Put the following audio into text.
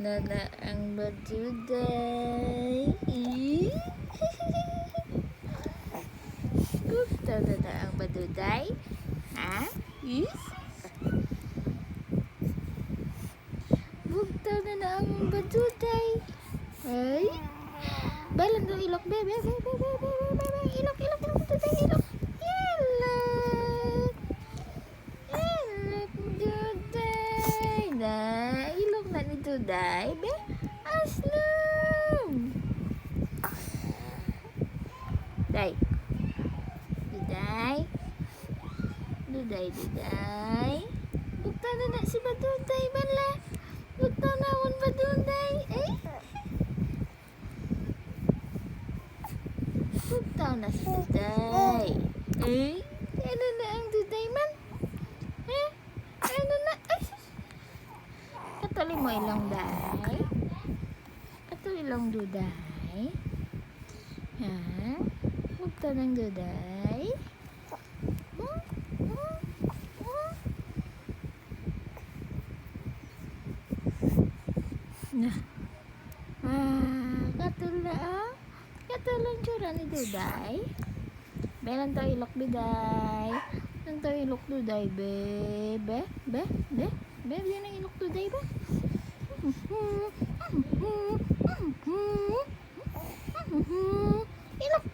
Nana ang baduday. Gusto na ang baduday? Ha? Yes? Gusto na ang baduday. Ay? Balan do ilok, bebe. Ilok, baduday, ilok. Ilok. Ilok, duday. Na, ilok na ni duday, be. Aslum. Day. Duday. Bukta na si baduday, bala. Bukta na akong baduday. Eh? Bukta na si duday. Eh? Ano na ang duday man? Eh? Ano na? Ay! Katuli mo ilang day? Katuli ilang duday? Ha? Bukta ng duday? Katulong tsura ni duday. Belan to ilok duday. Belan to ilok duday, be. Yan ang ilok duday, be. Ilok.